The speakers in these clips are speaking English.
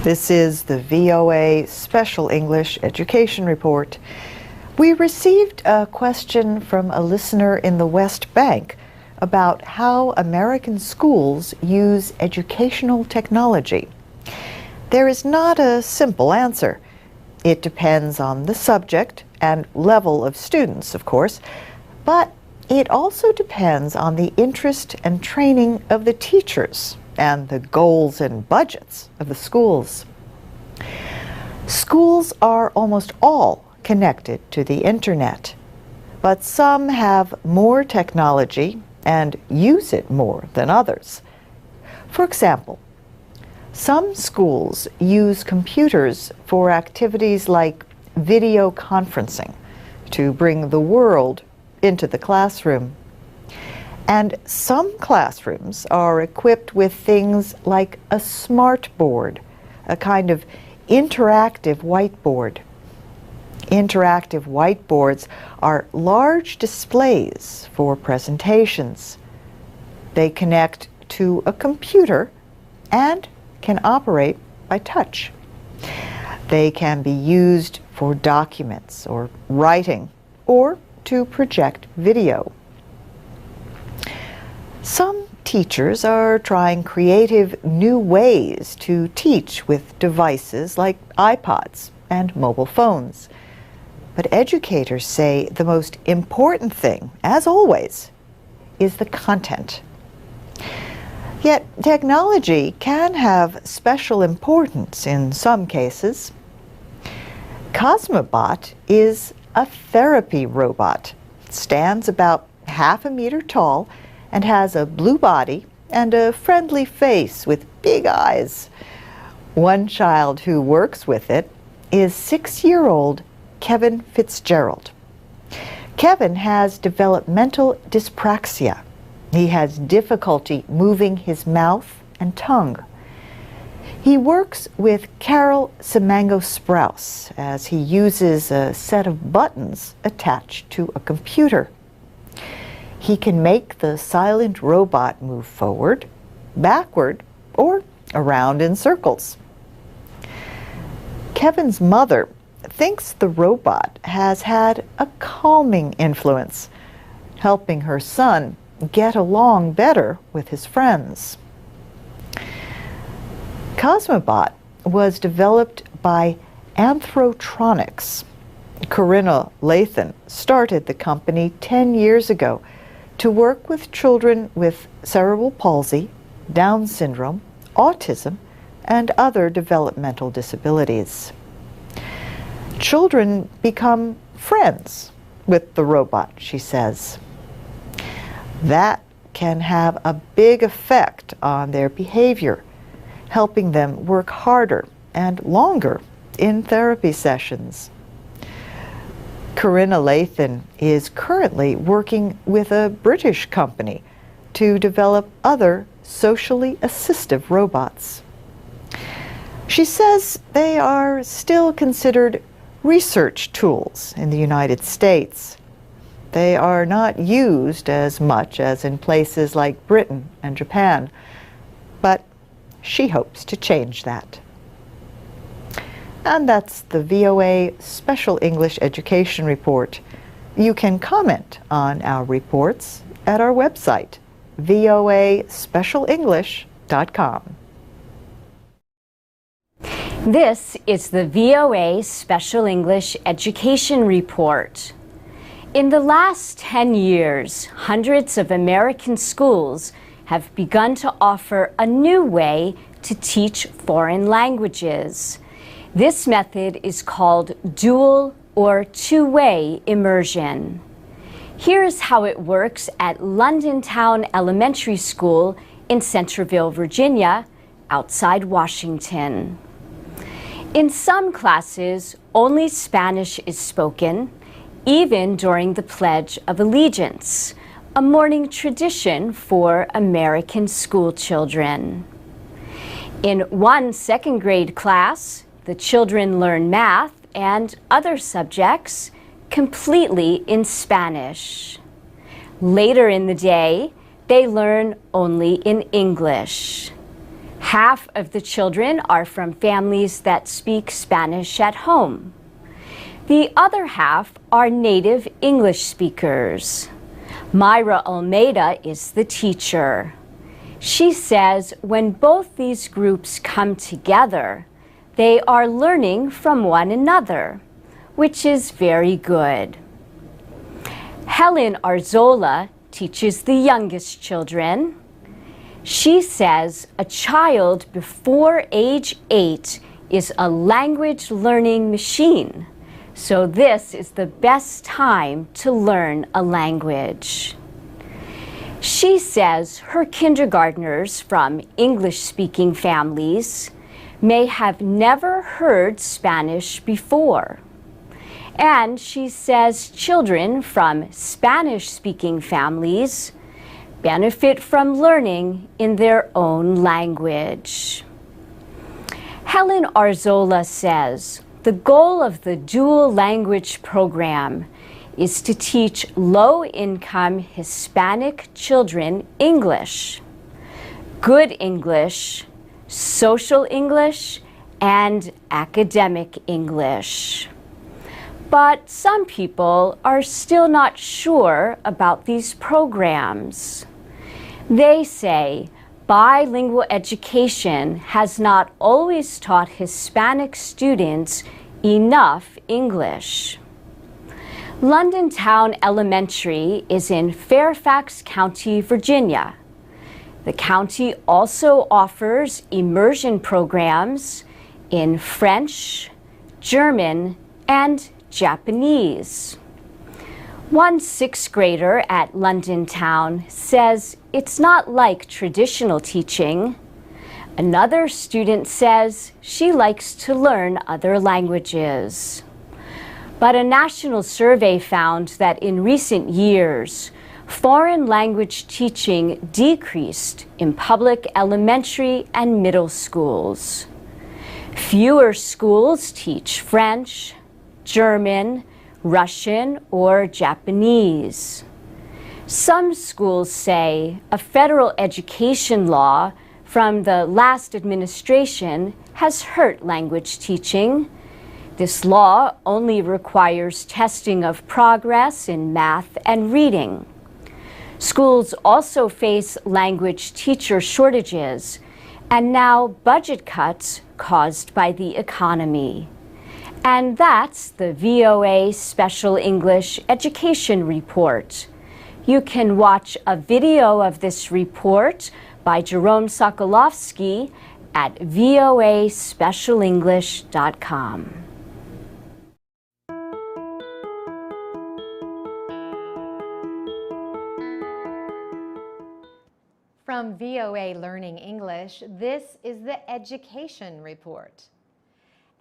This is the VOA Special English Education Report. We received a question from a listener in the West Bank about how American schools use educational technology. There is not a simple answer. It depends on the subject and level of students, of course, but it also depends on the interest and training of the teachers and the goals and budgets of the schools. Schools are almost all connected to the internet, but some have more technology and use it more than others. For example, some schools use computers for activities like video conferencing to bring the world into the classroom. And some classrooms are equipped with things like a smart board, a kind of interactive whiteboard. Interactive whiteboards are large displays for presentations. They connect to a computer and can operate by touch. They can be used for documents or writing or to project video. Some teachers are trying creative new ways to teach with devices like iPods and mobile phones. But educators say the most important thing, as always, is the content. Yet technology can have special importance in some cases. Cosmobot is a therapy robot. It stands about half a meter tall and has a blue body and a friendly face with big eyes. One child who works with it is 6-year-old Kevin Fitzgerald. Kevin has developmental dyspraxia. He has difficulty moving his mouth and tongue. He works with Carol Simango-Sprouse as he uses a set of buttons attached to a computer. He can make the silent robot move forward, backward, or around in circles. Kevin's mother thinks the robot has had a calming influence, helping her son get along better with his friends. Cosmobot was developed by Anthrotronics. Corinna Lathan started the company 10 years ago to work with children with cerebral palsy, Down syndrome, autism, and other developmental disabilities. Children become friends with the robot, she says. That can have a big effect on their behavior, helping them work harder and longer in therapy sessions. Corinna Lathan is currently working with a British company to develop other socially assistive robots. She says they are still considered research tools in the United States. They are not used as much as in places like Britain and Japan, but she hopes to change that. And that's the VOA Special English Education Report. You can comment on our reports at our website, voaspecialenglish.com. This is the VOA Special English Education Report. In the last 10 years, hundreds of American schools have begun to offer a new way to teach foreign languages. This method is called dual or two-way immersion. Here's how it works at London Town Elementary School in Centerville, Virginia, outside Washington. In some classes, only Spanish is spoken, even during the Pledge of Allegiance, a morning tradition for American school children. In one second-grade class, the children learn math and other subjects completely in Spanish. Later in the day, they learn only in English. Half of the children are from families that speak Spanish at home. The other half are native English speakers. Myra Almeida is the teacher. She says when both these groups come together, they are learning from one another, which is very good. Helen Arzola teaches the youngest children. She says a child before age 8 is a language learning machine, so this is the best time to learn a language. She says her kindergartners from English-speaking families may have never heard Spanish before. And she says children from Spanish-speaking families benefit from learning in their own language. Helen Arzola says the goal of the dual language program is to teach low-income Hispanic children English, good English, social English, and academic English. But some people are still not sure about these programs. They say bilingual education has not always taught Hispanic students enough English. London Town Elementary is in Fairfax County, Virginia. The county also offers immersion programs in French, German, and Japanese. One sixth grader at London Town says it's not like traditional teaching. Another student says she likes to learn other languages. But a national survey found that in recent years, foreign language teaching decreased in public elementary and middle schools. Fewer schools teach French, German, Russian, or Japanese. Some schools say a federal education law from the last administration has hurt language teaching. This law only requires testing of progress in math and reading. Schools also face language teacher shortages and now budget cuts caused by the economy. And that's the VOA Special English Education Report. You can watch a video of this report by Jerome Sokolovsky at voaspecialenglish.com. From VOA Learning English, this is the Education Report.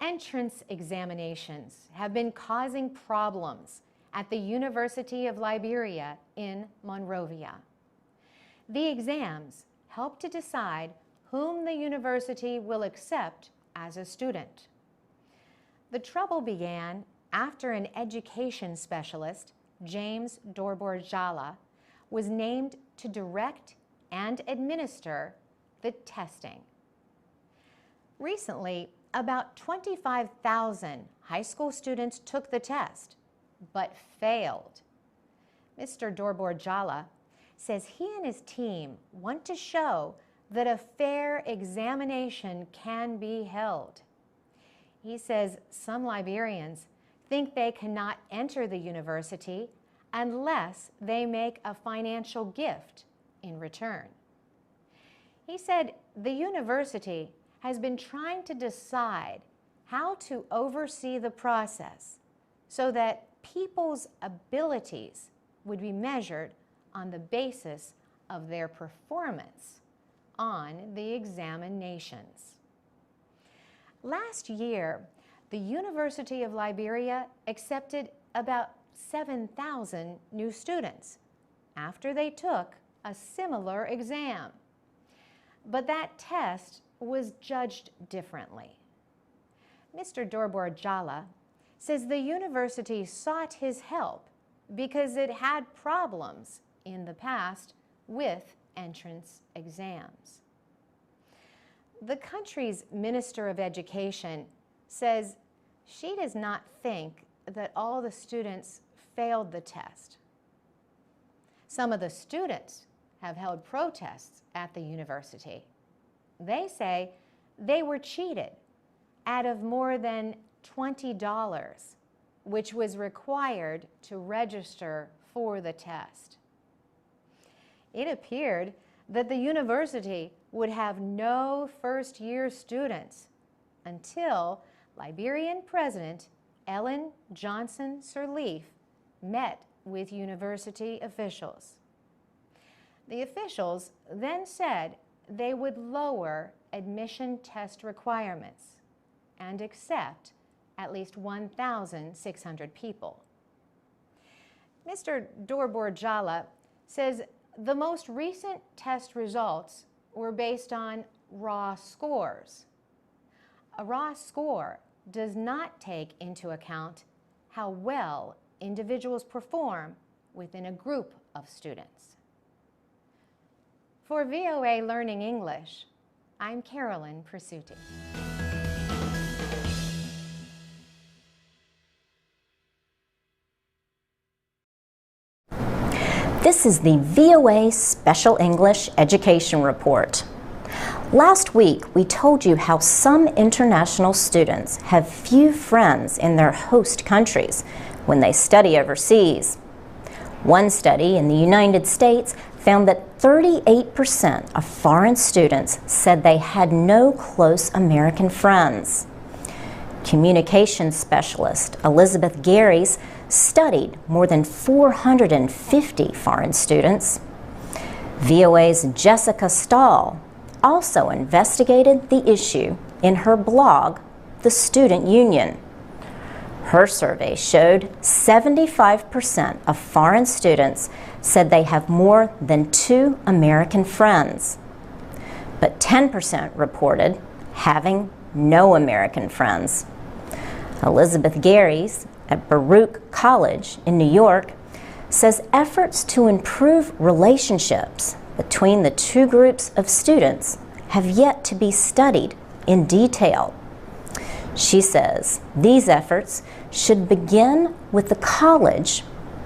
Entrance examinations have been causing problems at the University of Liberia in Monrovia. The exams help to decide whom the university will accept as a student. The trouble began after an education specialist, James Dorborjala, was named to direct and administer the testing. Recently, about 25,000 high school students took the test, but failed. Mr. Dorborjala says he and his team want to show that a fair examination can be held. He says some Liberians think they cannot enter the university unless they make a financial gift in return. He said the university has been trying to decide how to oversee the process so that people's abilities would be measured on the basis of their performance on the examinations. Last year, the University of Liberia accepted about 7,000 new students after they took a similar exam. But that test was judged differently. Mr. Dorborjala says the university sought his help because it had problems in the past with entrance exams. the country's Minister of Education says she does not think that all the students failed the test. Some of the students have held protests at the university. They say they were cheated out of more than $20, which was required to register for the test. It appeared that the university would have no first-year students until Liberian President Ellen Johnson Sirleaf met with university officials. The officials then said they would lower admission test requirements and accept at least 1,600 people. Mr. Dorbor Jala says the most recent test results were based on raw scores. A raw score does not take into account how well individuals perform within a group of students. For VOA Learning English, I'm Carolyn Presutti. This is the VOA Special English Education Report. Last week, we told you how some international students have few friends in their host countries when they study overseas. One study in the United States found that 38% of foreign students said they had no close American friends. Communications specialist Elizabeth Garys studied more than 450 foreign students. VOA's Jessica Stahl also investigated the issue in her blog, The Student Union. Her survey showed 75% of foreign students said they have more than 2 American friends, but 10% reported having no American friends. Elizabeth Garys at Baruch College in New York says efforts to improve relationships between the two groups of students have yet to be studied in detail. She says these efforts should begin with the college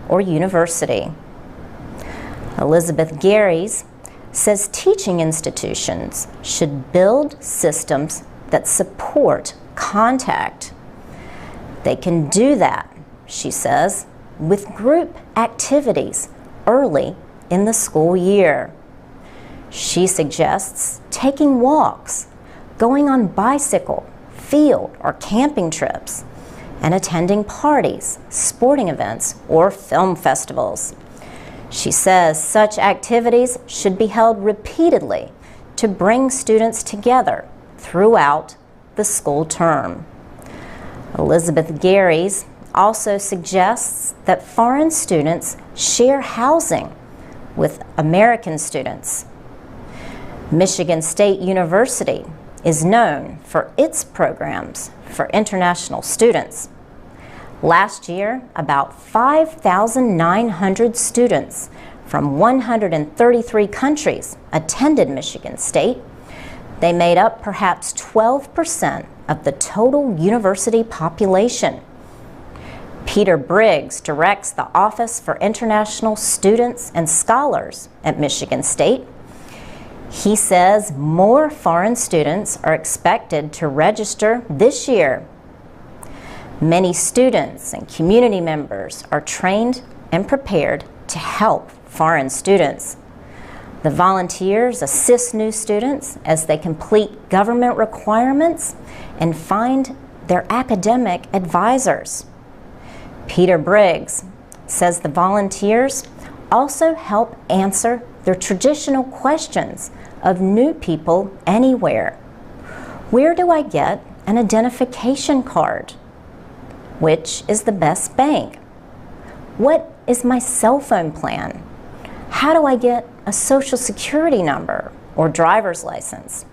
or university. Elizabeth Garys says teaching institutions should build systems that support contact. They can do that, she says, with group activities early in the school year. She suggests taking walks, going on bicycle, field, or camping trips, and attending parties, sporting events, or film festivals. She says such activities should be held repeatedly to bring students together throughout the school term. Elizabeth Garys also suggests that foreign students share housing with American students. Michigan State University is known for its programs for international students. Last year, about 5,900 students from 133 countries attended Michigan State. They made up perhaps 12% of the total university population. Peter Briggs directs the Office for International Students and Scholars at Michigan State. He says more foreign students are expected to register this year. Many students and community members are trained and prepared to help foreign students. The volunteers assist new students as they complete government requirements and find their academic advisors. Peter Briggs says the volunteers also help answer their traditional questions of new people anywhere. Where do I get an identification card? Which is the best bank? What is my cell phone plan? How do I get a social security number or driver's license?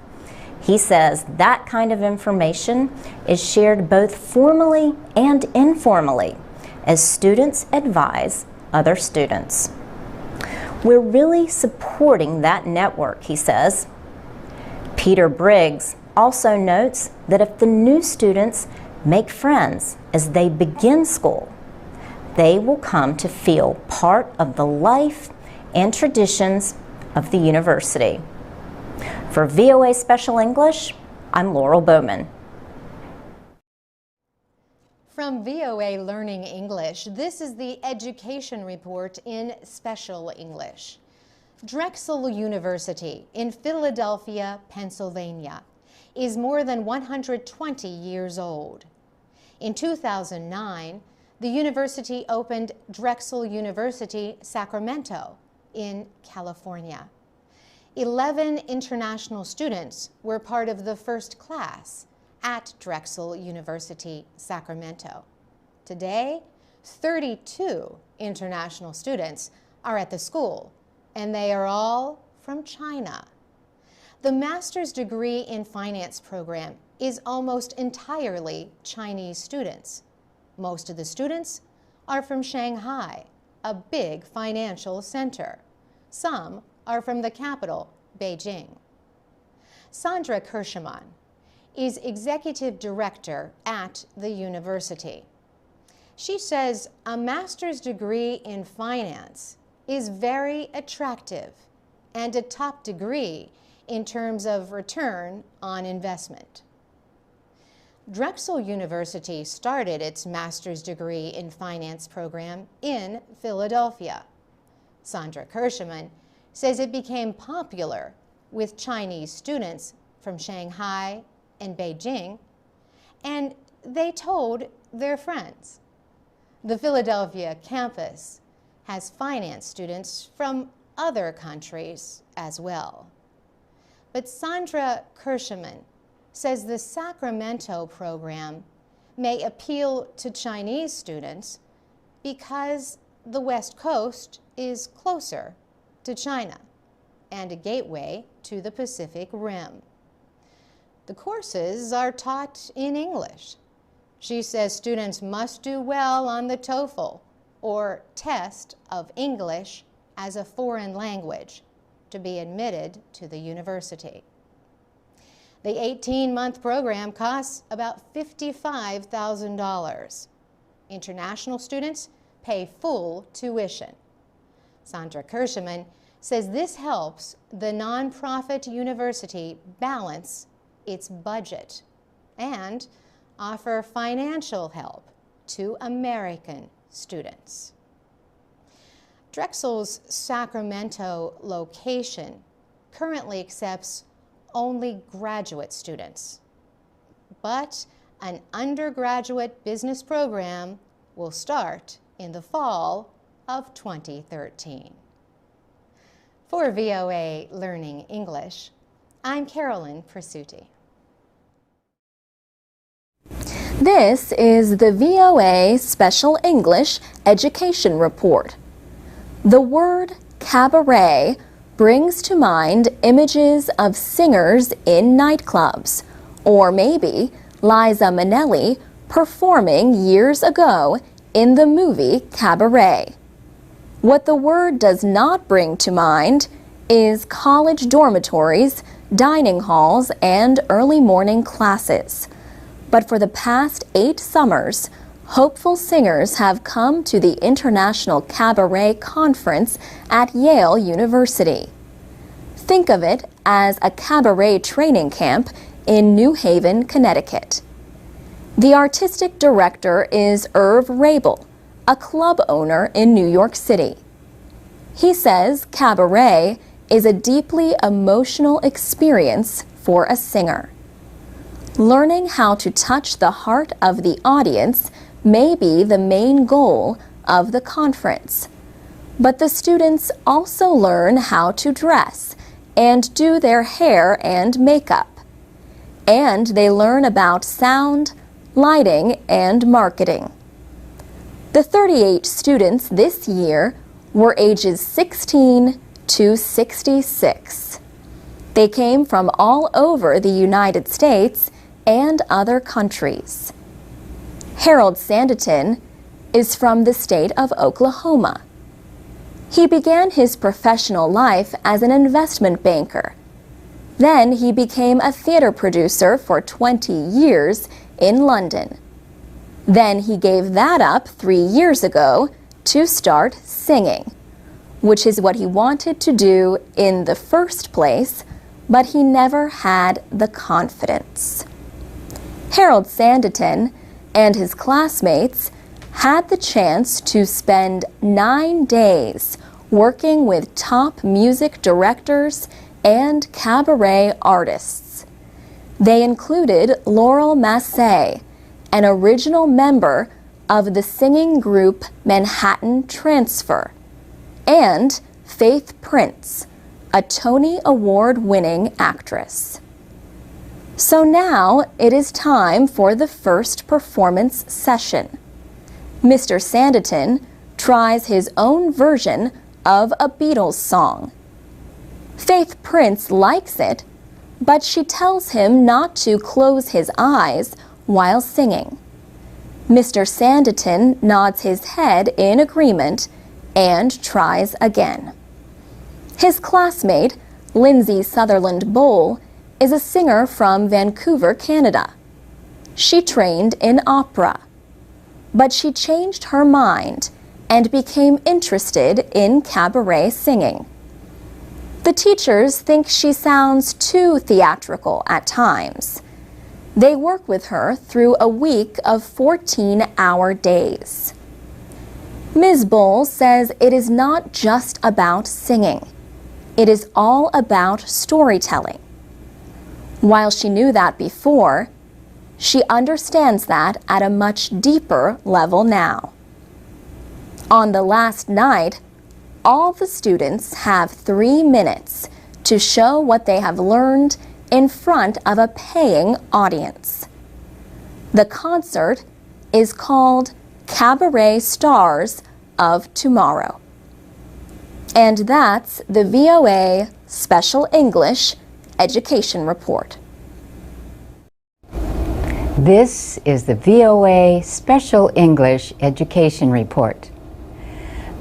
He says that kind of information is shared both formally and informally as students advise other students. We're really supporting that network, he says. Peter Briggs also notes that if the new students make friends as they begin school, they will come to feel part of the life and traditions of the university. For VOA Special English, I'm Laurel Bowman. From VOA Learning English, this is the Education Report in Special English. Drexel University in Philadelphia, Pennsylvania, is more than 120 years old. In 2009, the university opened Drexel University, Sacramento, in California. 11 international students were part of the first class at Drexel University, Sacramento. Today, 32 international students are at the school, and they are all from China. The master's degree in finance program is almost entirely Chinese students. Most of the students are from Shanghai, a big financial center. Some are from the capital, Beijing. Sandra Kirschman is executive director at the university. She says a master's degree in finance is very attractive and a top degree in terms of return on investment. Drexel University started its master's degree in finance program in Philadelphia. Sandra Kirschman says it became popular with Chinese students from Shanghai and Beijing, and they told their friends. The Philadelphia campus has finance students from other countries as well. But Sandra Kirschman says the Sacramento program may appeal to Chinese students because the West Coast is closer to China and a gateway to the Pacific Rim. The courses are taught in English. She says students must do well on the TOEFL, or test of English as a foreign language, to be admitted to the university. The 18-month program costs about $55,000. International students pay full tuition. Sandra Kirschman says this helps the nonprofit university balance its budget and offer financial help to American students. Drexel's Sacramento location currently accepts only graduate students, but an undergraduate business program will start in the fall of 2013. For VOA Learning English, I'm Carolyn Presutti. This is the VOA Special English Education Report. The word cabaret brings to mind images of singers in nightclubs, or maybe Liza Minnelli performing years ago in the movie Cabaret. What the word does not bring to mind is college dormitories, dining halls, and early morning classes. But for the past 8 summers, hopeful singers have come to the International Cabaret Conference at Yale University. Think of it as a cabaret training camp in New Haven, Connecticut. The artistic director is Irv Rabel, a club owner in New York City. He says cabaret is a deeply emotional experience for a singer. Learning how to touch the heart of the audience may be the main goal of the conference. But the students also learn how to dress and do their hair and makeup. And they learn about sound, lighting, and marketing. The 38 students this year were ages 16 to 66. They came from all over the United States and other countries. Harold Sanditon is from the state of Oklahoma. He began his professional life as an investment banker. Then he became a theater producer for 20 years in London. Then he gave that up 3 years ago to start singing, which is what he wanted to do in the first place, but he never had the confidence. Harold Sanditon and his classmates had the chance to spend 9 days working with top music directors and cabaret artists. They included Laurel Massey, an original member of the singing group Manhattan Transfer, and Faith Prince, a Tony Award-winning actress. So now it is time for the first performance session. Mr. Sanditon tries his own version of a Beatles song. Faith Prince likes it, but she tells him not to close his eyes while singing. Mr. Sanditon nods his head in agreement and tries again. His classmate, Lindsay Sutherland Bowl, is a singer from Vancouver, Canada. She trained in opera, but she changed her mind and became interested in cabaret singing. The teachers think she sounds too theatrical at times. They work with her through a week of 14-hour days. Ms. Bowl says it is not just about singing. It is all about storytelling. While she knew that before, she understands that at a much deeper level now. On the last night, all the students have 3 minutes to show what they have learned in front of a paying audience. The concert is called Cabaret Stars of Tomorrow. And that's the VOA Special English Education Report. This is the VOA Special English Education Report.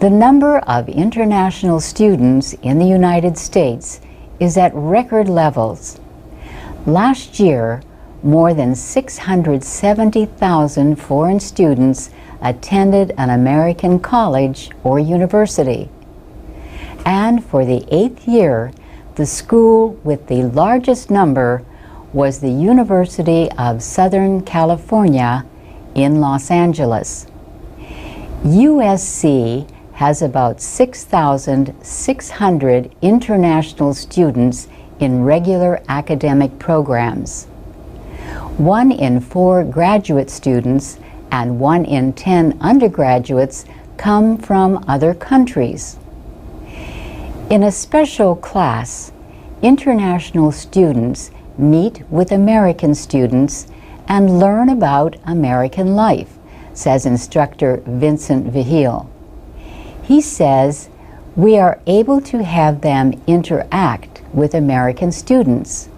The number of international students in the United States is at record levels. Last year, more than 670,000 foreign students attended an American college or university. And for the 8th year, the school with the largest number was the University of Southern California in Los Angeles. USC has about 6,600 international students in regular academic programs. 1 in 4 graduate students and 1 in 10 undergraduates come from other countries. In a special class, international students meet with American students and learn about American life, says instructor Vincent Vigil. He says, we are able to have them interact with American students,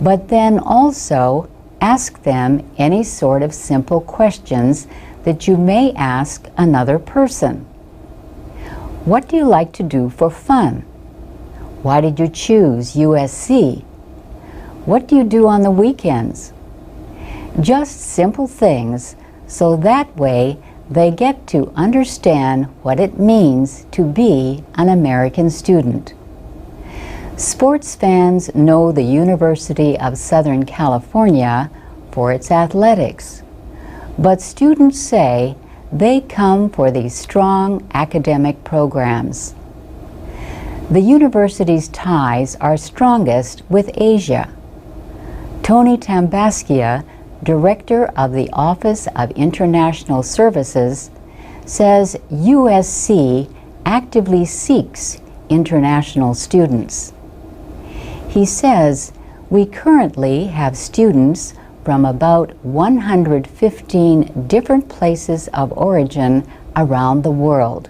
but then also ask them any sort of simple questions that you may ask another person. What do you like to do for fun? Why did you choose USC? What do you do on the weekends? Just simple things, so that way they get to understand what it means to be an American student. Sports fans know the University of Southern California for its athletics, but students say they come for these strong academic programs. The university's ties are strongest with Asia. Tony Tambaskia, director of the Office of International Services, says USC actively seeks international students. He says, we currently have students from about 115 different places of origin around the world.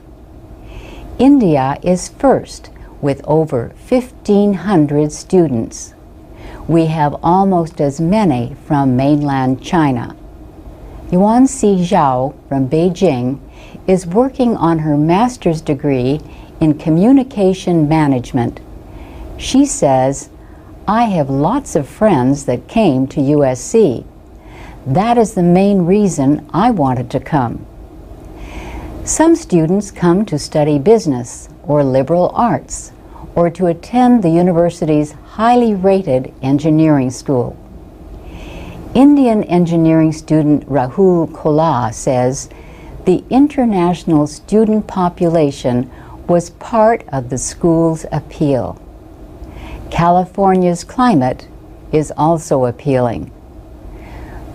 India is first with over 1,500 students. We have almost as many from mainland China. Yuan Si Zhao from Beijing is working on her master's degree in communication management. She says, I have lots of friends that came to USC. That is the main reason I wanted to come. Some students come to study business or liberal arts, or to attend the university's highly rated engineering school. Indian engineering student Rahul Kola says the international student population was part of the school's appeal. California's climate is also appealing.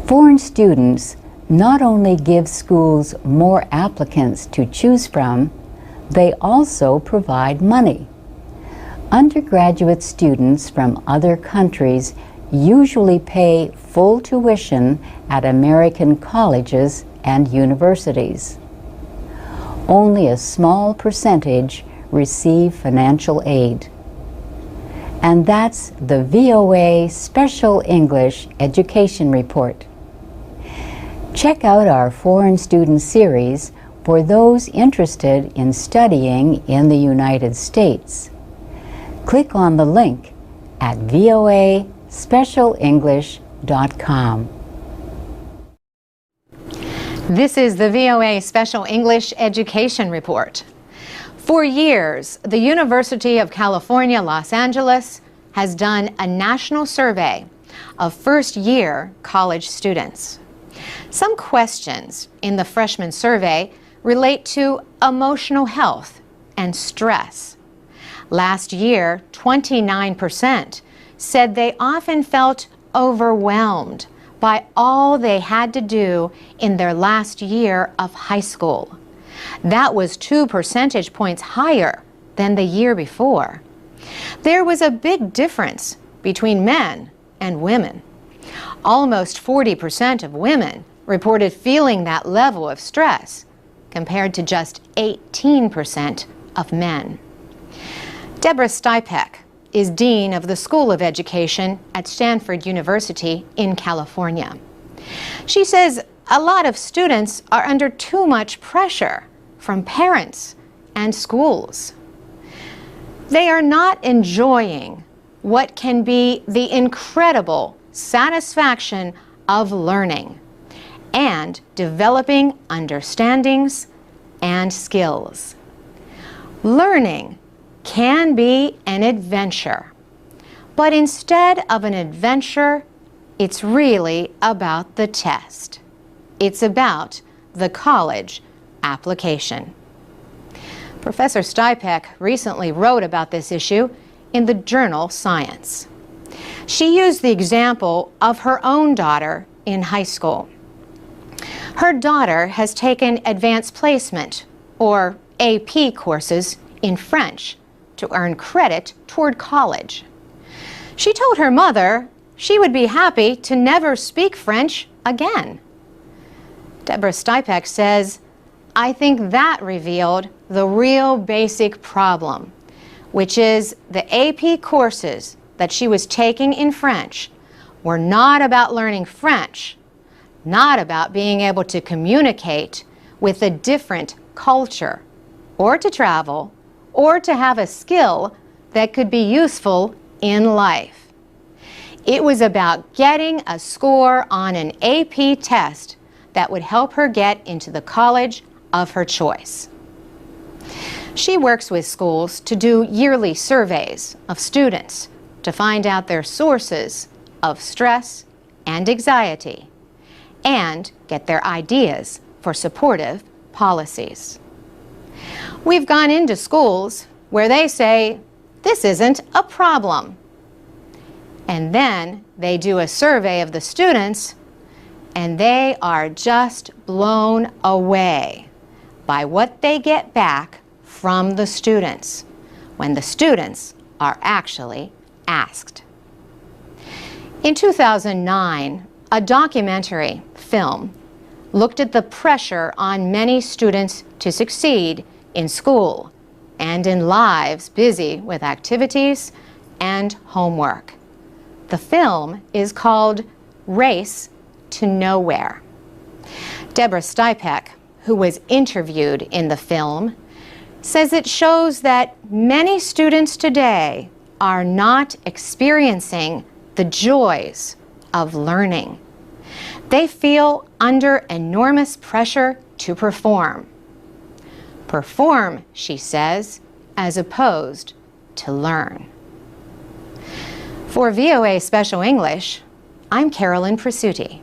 Foreign students not only give schools more applicants to choose from, they also provide money. Undergraduate students from other countries usually pay full tuition at American colleges and universities. Only a small percentage receive financial aid. And that's the VOA Special English Education Report. Check out our Foreign Student Series for those interested in studying in the United States. Click on the link at voaspecialenglish.com. This is the VOA Special English Education Report. For years, the University of California, Los Angeles has done a national survey of first-year college students. Some questions in the freshman survey relate to emotional health and stress. Last year, 29% said they often felt overwhelmed by all they had to do in their last year of high school. That was 2 percentage points higher than the year before. There was a big difference between men and women. Almost 40% of women reported feeling that level of stress, compared to just 18% of men. Deborah Stipek is Dean of the School of Education at Stanford University in California. She says a lot of students are under too much pressure from parents and schools. They are not enjoying what can be the incredible satisfaction of learning and developing understandings and skills. Learning can be an adventure, but instead of an adventure, it's really about the test. It's about the college application. Professor Stipek recently wrote about this issue in the journal Science. She used the example of her own daughter in high school. Her daughter has taken advanced placement, or AP courses, in French to earn credit toward college. She told her mother she would be happy to never speak French again. Deborah Stipek says, "I think that revealed the real basic problem, which is the AP courses that she was taking in French were not about learning French, not about being able to communicate with a different culture, or to travel, or to have a skill that could be useful in life. It was about getting a score on an AP test that would help her get into the college of her choice." She works with schools to do yearly surveys of students to find out their sources of stress and anxiety and get their ideas for supportive policies. We've gone into schools where they say, "This isn't a problem." And then they do a survey of the students, and they are just blown away by what they get back from the students when the students are actually asked. In 2009, a documentary film looked at the pressure on many students to succeed in school and in lives busy with activities and homework. The film is called Race to Nowhere. Deborah Stipek, who was interviewed in the film, says it shows that many students today are not experiencing the joys of learning. They feel under enormous pressure to perform. Perform, she says, as opposed to learn. For VOA Special English, I'm Carolyn Presutti.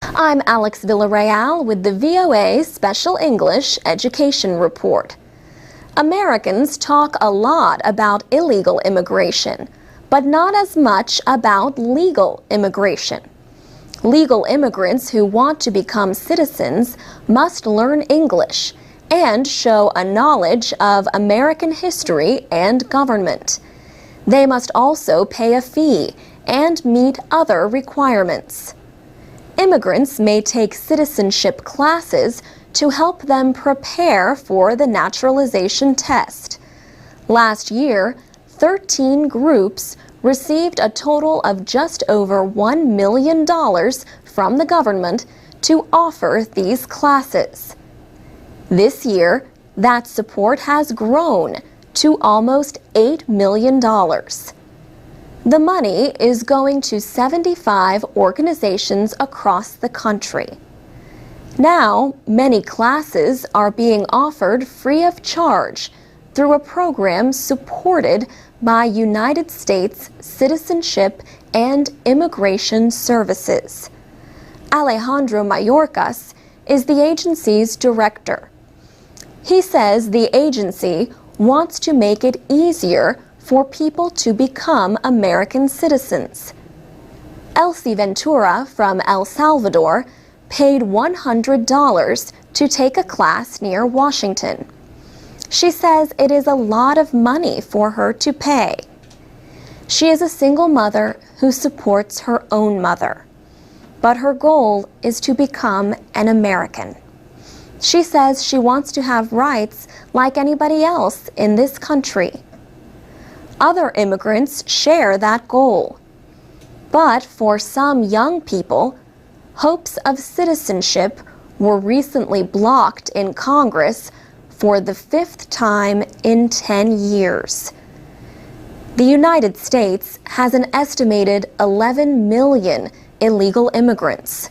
I'm Alex Villarreal with the VOA Special English Education Report. Americans talk a lot about illegal immigration, but not as much about legal immigration. Legal immigrants who want to become citizens must learn English and show a knowledge of American history and government. They must also pay a fee and meet other requirements. Immigrants may take citizenship classes to help them prepare for the naturalization test. Last year, 13 groups received a total of just over $1 million from the government to offer these classes. This year, that support has grown to almost $8 million. The money is going to 75 organizations across the country. Now, many classes are being offered free of charge through a program supported by United States Citizenship and Immigration Services. Alejandro Mayorkas is the agency's director. He says the agency wants to make it easier for people to become American citizens. Elsie Ventura from El Salvador paid $100 to take a class near Washington. She says it is a lot of money for her to pay. She is a single mother who supports her own mother, but her goal is to become an American. She says she wants to have rights like anybody else in this country. Other immigrants share that goal. But for some young people, hopes of citizenship were recently blocked in Congress for the 5th time in 10 years. The United States has an estimated 11 million illegal immigrants.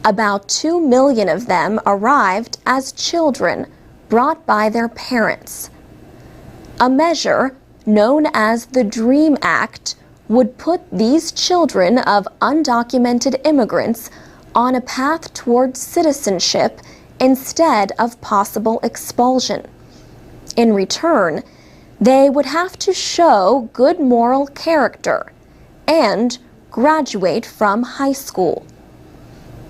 About 2 million of them arrived as children brought by their parents. A measure known as the DREAM Act would put these children of undocumented immigrants on a path towards citizenship instead of possible expulsion. In return, they would have to show good moral character and graduate from high school.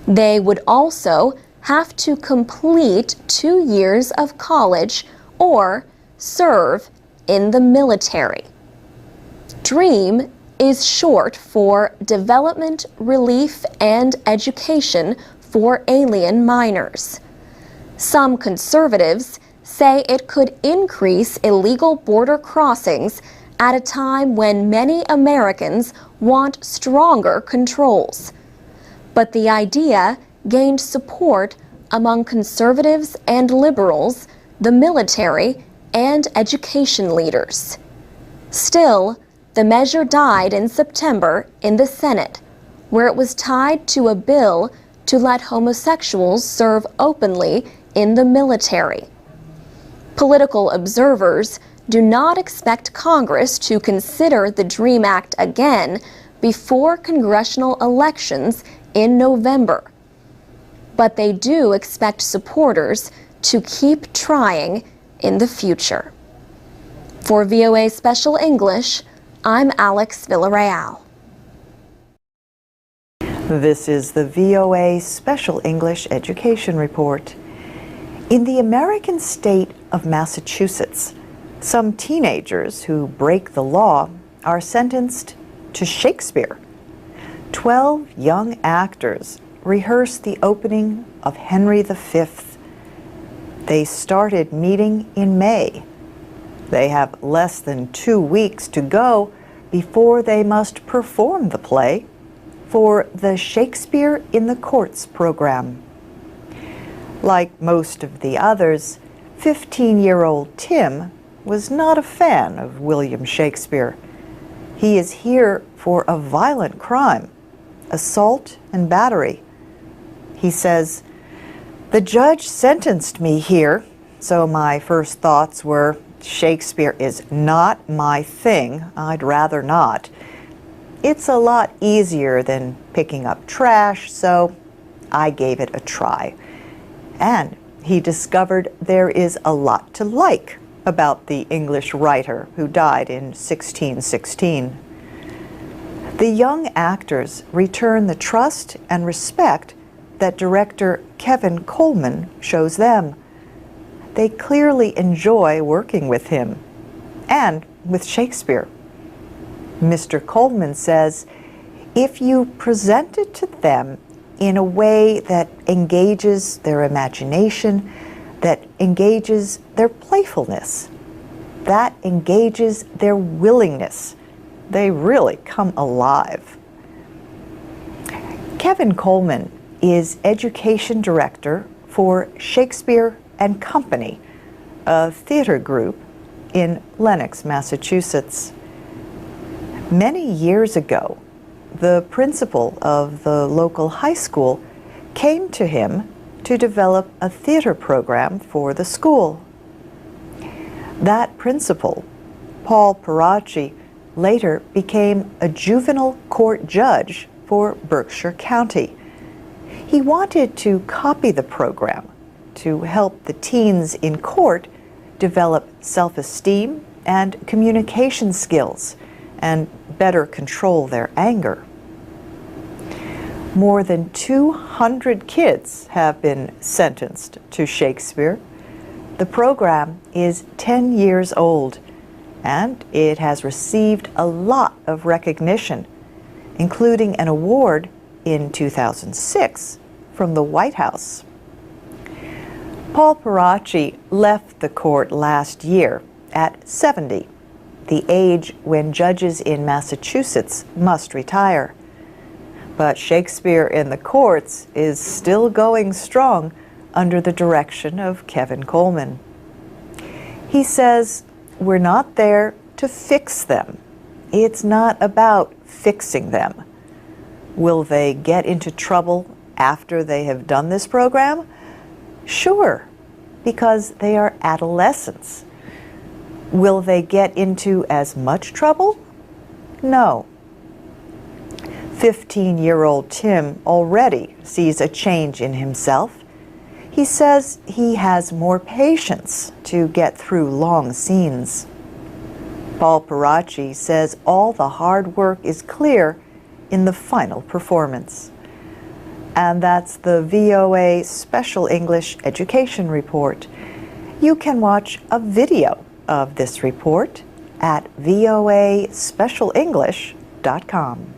They would also have to complete 2 years of college or serve in the military. DREAM is short for Development, Relief, and Education for Alien Minors. Some conservatives say it could increase illegal border crossings at a time when many Americans want stronger controls. But the idea gained support among conservatives and liberals, the military, and education leaders. Still, the measure died in September in the Senate, where it was tied to a bill to let homosexuals serve openly in the military. Political observers do not expect Congress to consider the DREAM Act again before congressional elections in November. But they do expect supporters to keep trying in the future. For VOA Special English, I'm Alex Villarreal. This is the VOA Special English Education Report. In the American state of Massachusetts, some teenagers who break the law are sentenced to Shakespeare. 12 young actors rehearsed the opening of Henry V. They started meeting in May. They have less than 2 weeks to go before they must perform the play for the Shakespeare in the Courts program. Like most of the others, 15-year-old Tim was not a fan of William Shakespeare. He is here for a violent crime, assault and battery. He says, "The judge sentenced me here, so my first thoughts were, Shakespeare is not my thing. I'd rather not. It's a lot easier than picking up trash, so I gave it a try." And he discovered there is a lot to like about the English writer who died in 1616. The young actors return the trust and respect that director Kevin Coleman shows them. They clearly enjoy working with him and with Shakespeare. Mr. Coleman says, if you present it to them in a way that engages their imagination, that engages their playfulness, that engages their willingness, they really come alive. Kevin Coleman is education director for Shakespeare and Company, a theater group in Lenox, Massachusetts. Many years ago, the principal of the local high school came to him to develop a theater program for the school. That principal, Paul Paracci, later became a juvenile court judge for Berkshire County. He wanted to copy the program to help the teens in court develop self-esteem and communication skills and better control their anger. More than 200 kids have been sentenced to Shakespeare. The program is 10 years old, and it has received a lot of recognition, including an award in 2006 from the White House. Paul Paracci left the court last year at 70, the age when judges in Massachusetts must retire. But Shakespeare in the courts is still going strong under the direction of Kevin Coleman. He says, we're not there to fix them. It's not about fixing them. Will they get into trouble after they have done this program? Sure, because they are adolescents. Will they get into as much trouble? No. 15-year-old Tim already sees a change in himself. He says he has more patience to get through long scenes. Paul Paracci says all the hard work is clear in the final performance. And that's the VOA Special English Education Report. You can watch a video of this report at voaspecialenglish.com.